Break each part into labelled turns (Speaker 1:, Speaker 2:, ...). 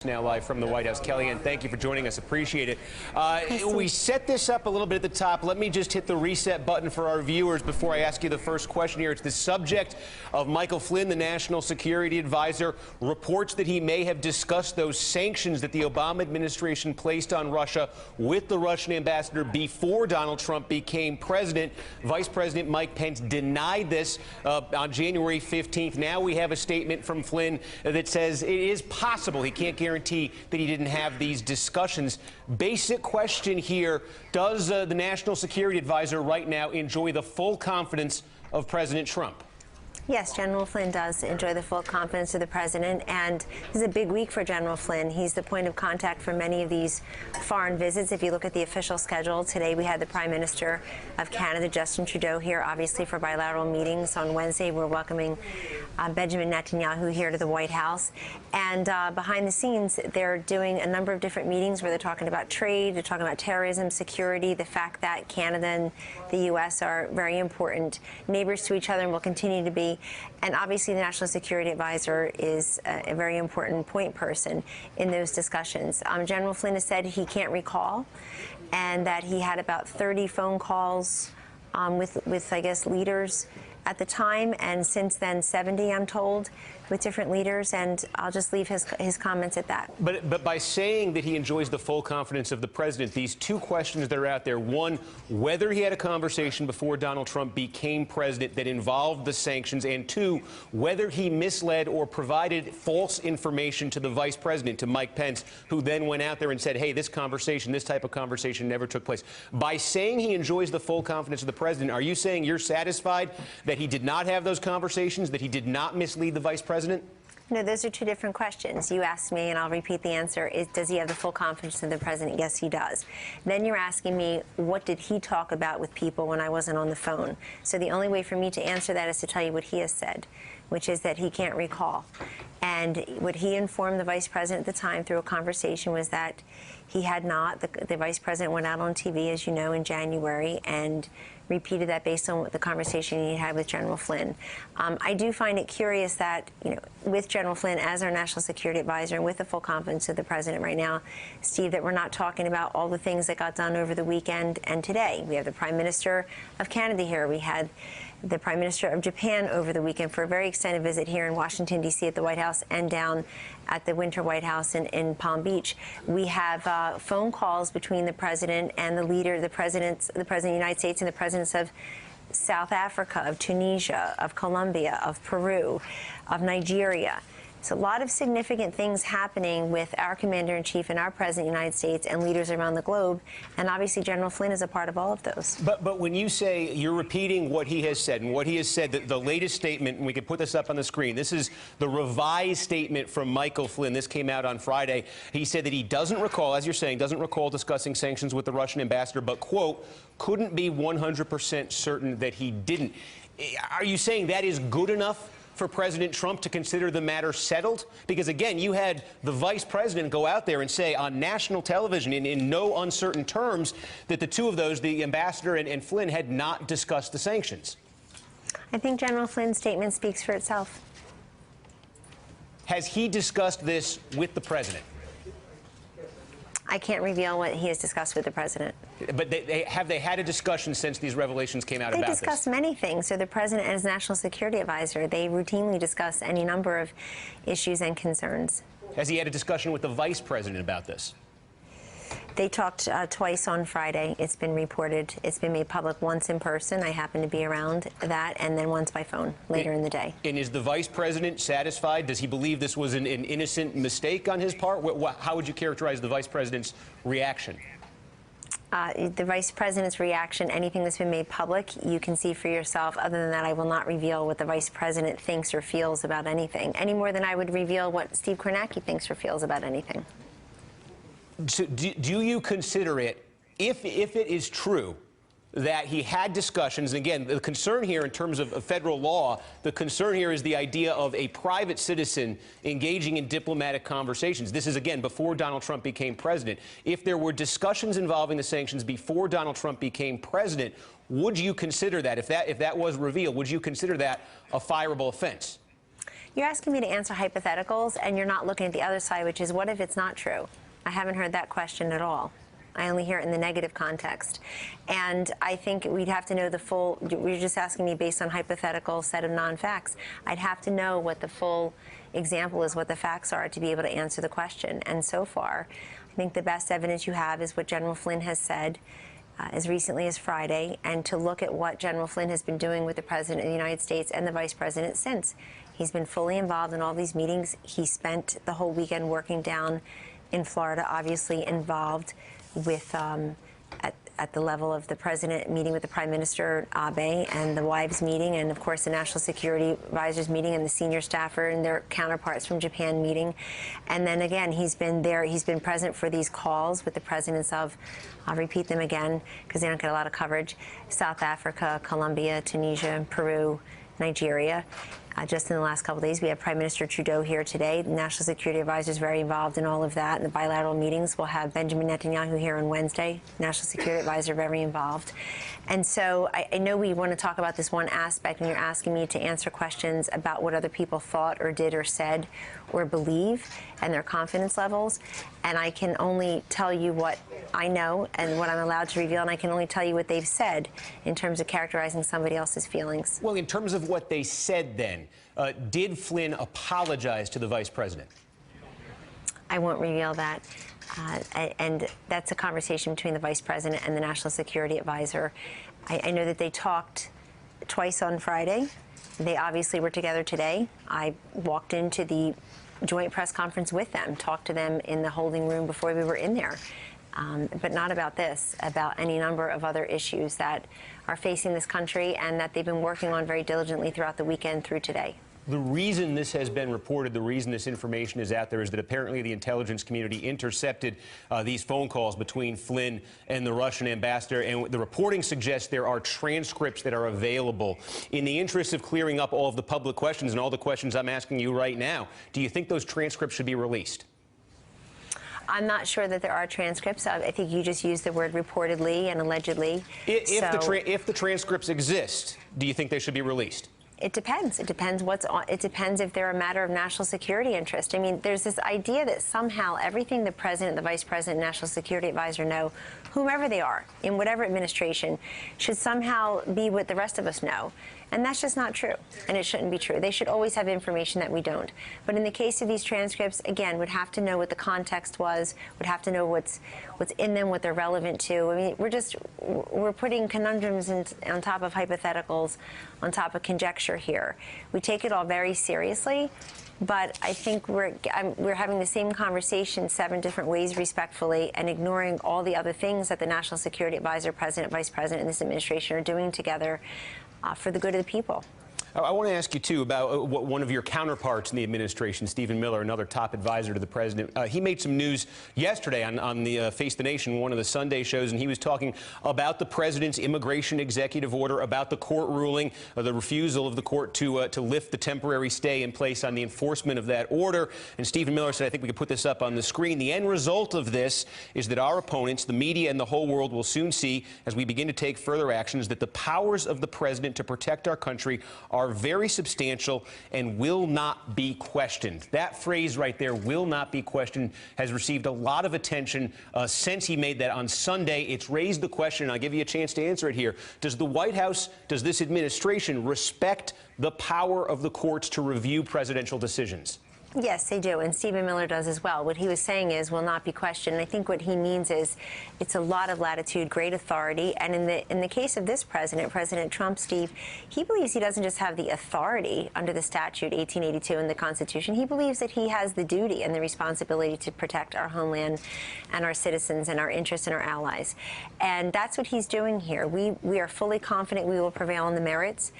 Speaker 1: Now live from the White House. Kellyanne, thank you for joining us. Appreciate it. We set this up a little bit at the top. Let me just hit the reset button for our viewers before I ask you the first question here. It's the subject of Michael Flynn, the National Security Advisor, reports that he may have discussed those sanctions that the Obama administration placed on Russia with the Russian ambassador before Donald Trump became president. Vice President Mike Pence denied this on January 15th. Now we have a statement from Flynn that says it is possible. He can't guarantee that he didn't have these discussions. Basic question here, does the National Security Advisor right now enjoy the full confidence of President Trump?
Speaker 2: Yes, General Flynn does enjoy the full confidence of the president, and this is a big week for General Flynn. He's the point of contact for many of these foreign visits. If you look at the official schedule, today we had the Prime Minister of Canada, Justin Trudeau, here, obviously, for bilateral meetings. On Wednesday, we're welcoming Benjamin Netanyahu here to the White House. And behind the scenes, they're doing a number of different meetings where they're talking about trade, they're talking about terrorism, security, the fact that Canada and the U.S. are very important neighbors to each other and will continue to be. And obviously, the National Security Advisor is a very important point person in those discussions. General Flynn has said he can't recall, and that he had about 30 phone calls with, I guess, leaders at the time, and since then 70, I'm told, with different leaders, and I'll just leave his comments at that.
Speaker 1: But by saying that he enjoys the full confidence of the president, these two questions that are out there: one, whether he had a conversation before Donald Trump became president that involved the sanctions, and two, whether he misled or provided false information to the vice president, to Mike Pence, who then went out there and said, hey, this conversation, this type of conversation never took place. By saying he enjoys the full confidence of the president, are you saying you're satisfied that he did not have those conversations, that he did not mislead the vice president?
Speaker 2: No, those are two different questions. You asked me, and I'll repeat the answer, does he have the full confidence in the president? Yes, he does. Then you're asking me, what did he talk about with people when I wasn't on the phone? So the only way for me to answer that is to tell you what he has said, which is that he can't recall. And what he informed the vice president at the time through a conversation was that he had not. The vice president went out on TV, as you know, in January, and repeated that based on the conversation he had with General Flynn. I do find it curious that, with General Flynn as our National Security Advisor and with the full confidence of the president right now, Steve, that we're not talking about all the things that got done over the weekend and today. We have the Prime Minister of Canada here. We had the Prime Minister of Japan over the weekend for a very extended visit here in Washington, D.C. at the White House and down at the Winter White House in Palm Beach. We have phone calls between the president and the leader, the president of the United States and the presidents of South Africa, of Tunisia, of Colombia, of Peru, of Nigeria. It's a lot of significant things happening with our Commander-in-Chief and our President of the United States and leaders around the globe, and obviously General Flynn is a part of all of those.
Speaker 1: But when you say you're repeating what he has said, and what he has said, the latest statement, and we can put this up on the screen, this is the revised statement from Michael Flynn. This came out on Friday. He said that he doesn't recall, as you're saying, doesn't recall discussing sanctions with the Russian ambassador, but, quote, couldn't be 100% certain that he didn't. Are you saying that is good enough for President Trump to consider the matter settled? Because, again, you had the vice president go out there and say on national television in no uncertain terms that the two of those, the ambassador and Flynn, had not discussed the sanctions.
Speaker 2: I think General Flynn's statement speaks for itself.
Speaker 1: Has he discussed this with the president?
Speaker 2: I can't reveal what he has discussed with the president.
Speaker 1: But have they had a discussion since these revelations came out about this?
Speaker 2: They discuss many things. So the president and his National Security Advisor, they routinely discuss any number of issues and concerns.
Speaker 1: Has he had a discussion with the vice president about this?
Speaker 2: They talked twice on Friday. It's been reported. It's been made public once in person. I happened to be around that, and then once by phone later in the day. And is the vice president satisfied? Does he believe this was an innocent mistake on his part? How would you characterize the vice president's reaction? The vice president's reaction, anything that's been made public, you can see for yourself. Other than that, I will not reveal what the vice president thinks or feels about anything, any more than I would reveal what Steve Kornacki thinks or feels about anything.
Speaker 1: So do you consider it, if it is true that he had discussions, and again, the concern here in terms of federal law, the concern here is the idea of a private citizen engaging in diplomatic conversations. This is, again, before Donald Trump became president. If there were discussions involving the sanctions before Donald Trump became president, would you consider that, if that was revealed, would you consider that a fireable offense?
Speaker 2: You're asking me to answer hypotheticals, and you're not looking at the other side, which is, what if it's not true? I haven't heard that question at all. I only hear it in the negative context. And I think we'd have to know the full, you're just asking me based on hypothetical set of non-facts. I'd have to know what the full example is, what the facts are, to be able to answer the question. And so far, I think the best evidence you have is what General Flynn has said as recently as Friday, and to look at what General Flynn has been doing with the President of the United States and the Vice President since. He's been fully involved in all these meetings. He spent the whole weekend working down in Florida, obviously involved with at the level of the president meeting with the Prime Minister Abe, and the wives meeting, and of course the National Security Advisors meeting, and the senior staffer and their counterparts from Japan meeting. And then again, he's been there, he's been present for these calls with the presidents of, I'll repeat them again because they don't get a lot of coverage, South Africa, Colombia, Tunisia, Peru, Nigeria. Just in the last couple of days, we have Prime Minister Trudeau here today. The National Security Advisor is very involved in all of that. In the bilateral meetings, we'll have Benjamin Netanyahu here on Wednesday. National Security Advisor very involved. And so I know we want to talk about this one aspect, and you're asking me to answer questions about what other people thought or did or said or believe and their confidence levels. And I can only tell you what I know and what I'm allowed to reveal, and I can only tell you what they've said in terms of characterizing somebody else's feelings.
Speaker 1: Well, in terms of what they said then, did Flynn apologize to the Vice President?
Speaker 2: I won't reveal that. And that's a conversation between the Vice President and the National Security Advisor. I know that they talked twice on Friday. They obviously were together today. I walked into the joint press conference with them, talked to them in the holding room before we were in there. But not about this, about any number of other issues that are facing this country and that they've been working on very diligently throughout the weekend through today.
Speaker 1: The reason this has been reported, the reason this information is out there, is that apparently the intelligence community intercepted these phone calls between Flynn and the Russian ambassador, and the reporting suggests there are transcripts that are available. In the interest of clearing up all of the public questions and all the questions I'm asking you right now, do you think those transcripts should be released?
Speaker 2: I'm not sure that there are transcripts. I think you just used the word reportedly and allegedly.
Speaker 1: If the transcripts exist, do you think they should be released?
Speaker 2: It depends. It depends what's on. It depends if they're a matter of national security interest. I mean, there's this idea that somehow everything the president, the vice president, national security advisor know, whomever they are, in whatever administration, should somehow be what the rest of us know. And that's just not true, and it shouldn't be true. They should always have information that we don't. But in the case of these transcripts, again, would have to know what the context was, would have to know what's in them, what they're relevant to. I mean, we're putting conundrums on top of hypotheticals, on top of conjecture here. We take it all very seriously, but I think we're having the same conversation 7 different ways respectfully, and ignoring all the other things that the National Security Advisor, President, Vice President, and this administration are doing together for the good of the people.
Speaker 1: I want to ask you, too, about what one of your counterparts in the administration, Stephen Miller, another top advisor to the president. He made some news yesterday on the Face the Nation, one of the Sunday shows, and he was talking about the president's immigration executive order, about the court ruling, the refusal of the court to lift the temporary stay in place on the enforcement of that order. And Stephen Miller said, I think we could put this up on the screen, the end result of this is that our opponents, the media, and the whole world will soon see, as we begin to take further actions, that the powers of the president to protect our country are very substantial and will not be questioned. That phrase right there, will not be questioned, has received a lot of attention since he made that on Sunday. It's raised the question, and I'll give you a chance to answer it here. Does the White House, does this administration respect the power of the courts to review presidential decisions?
Speaker 2: Yes, they do, and Stephen Miller does as well. What he was saying is will not be questioned. I think what he means is it's a lot of latitude, great authority, and in the case of this president, President Trump, Steve, he believes he doesn't just have the authority under the statute 1882 in the Constitution. He believes that he has the duty and the responsibility to protect our homeland and our citizens and our interests and our allies, and that's what he's doing here. We are fully confident we will prevail on the merits.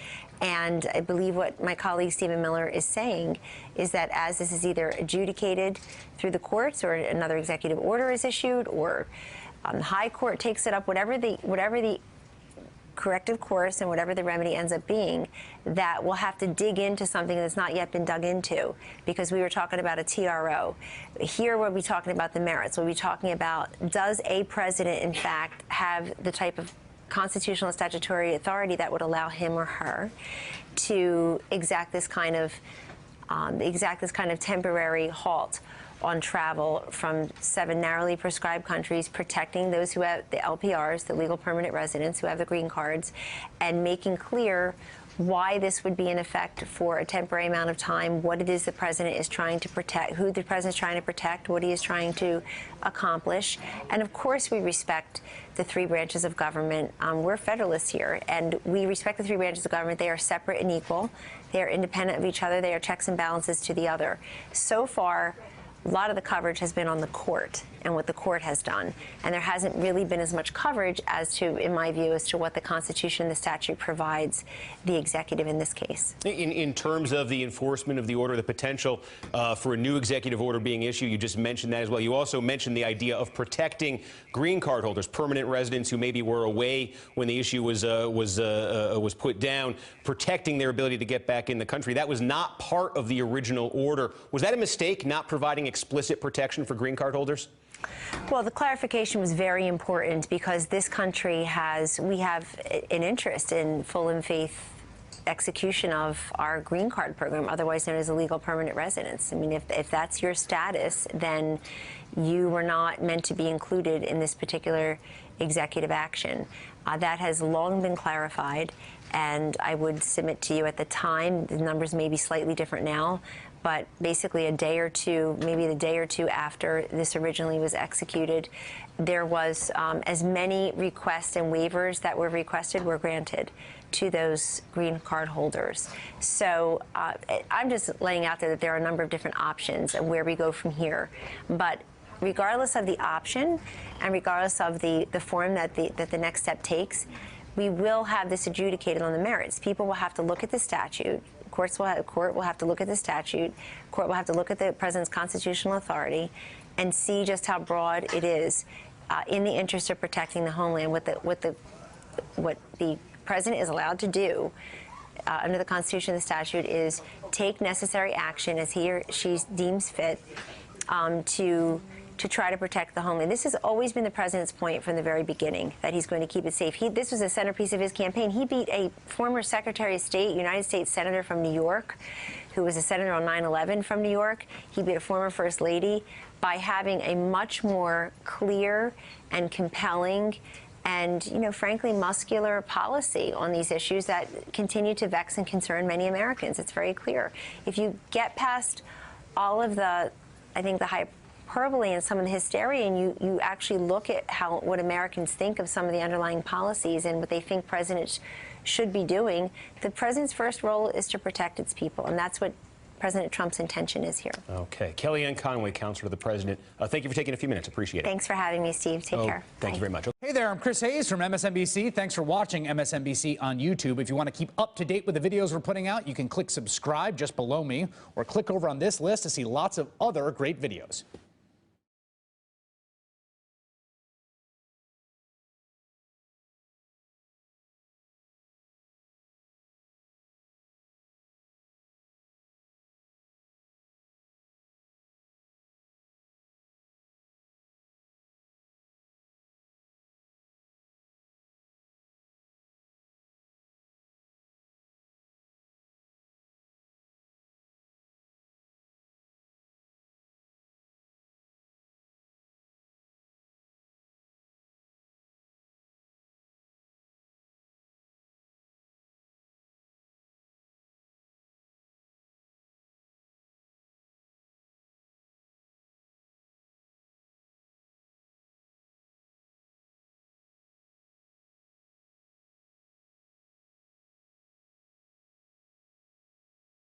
Speaker 2: And I believe what my colleague Stephen Miller is saying is that as this is either adjudicated through the courts or another executive order is issued or the high court takes it up, whatever the corrective course and whatever the remedy ends up being, that we'll have to dig into something that's not yet been dug into, because we were talking about a TRO. Here we'll be talking about the merits. We'll be talking about, does a president in fact have the type of constitutional and statutory authority that would allow him or her to exact this kind of exact this kind of temporary halt on travel from 7 narrowly prescribed countries, protecting those who have the LPRs, the legal permanent residents who have the green cards, and making clear why this would be in effect for a temporary amount of time, what it is the president is trying to protect, who the president is trying to protect, what he is trying to accomplish. And of course, we respect the 3 branches of government. We're federalists here, and we respect the 3 branches of government. They are separate and equal. They are independent of each other. They are checks and balances to the other. So far, a lot of the coverage has been on the court and what the court has done. And there hasn't really been as much coverage as to, in my view, as to what the Constitution and the statute provides the executive in this case.
Speaker 1: In terms of the enforcement of the order, the potential for a new executive order being issued, you just mentioned that as well. You also mentioned the idea of protecting green card holders, permanent residents who maybe were away when the issue was put down, protecting their ability to get back in the country. That was not part of the original order. Was that a mistake, not providing explicit protection for green card holders?
Speaker 2: Well, the clarification was very important because this country we have an interest in full and faith execution of our green card program, otherwise known as illegal permanent residence. I mean, if that's your status, then you were not meant to be included in this particular executive action. That has long been clarified, and I would submit to you at the time, the numbers may be slightly different now, but basically a day or two, maybe the day or two after this originally was executed, there was as many requests and waivers that were requested were granted to those green card holders. So I'm just laying out there that there are a number of different options and where we go from here. But regardless of the option and regardless of the form that the next step takes, we will have this adjudicated on the merits. People will have to look at the statute. Court will have to look at the statute. Court will have to look at the president's constitutional authority and see just how broad it is in the interest of protecting the homeland. What the president is allowed to do under the Constitution and the statute is take necessary action as he or she deems fit to try to protect the homeland. This has always been the president's point from the very beginning, that he's going to keep it safe. This was a centerpiece of his campaign. He beat a former Secretary of State, United States Senator from New York, who was a senator on 9/11 from New York. He beat a former First Lady by having a much more clear and compelling and, you know, frankly, muscular policy on these issues that continue to vex and concern many Americans. It's very clear. If you get past all of the, I think, the hyperbole and some of the hysteria, and you actually look at what Americans think of some of the underlying policies and what they think presidents should be doing, the president's first role is to protect its people, and that's what President Trump's intention is here.
Speaker 1: Okay. Kellyanne Conway, counselor to the president. Thank you for taking a few minutes. Appreciate it.
Speaker 2: Thanks for having me, Steve. Take care.
Speaker 1: Thank you very much.
Speaker 3: Hey there, I'm Chris Hayes from MSNBC. Thanks for watching MSNBC on YouTube. If you want to keep up to date with the videos we're putting out, you can click subscribe just below me or click over on this list to see lots of other great videos.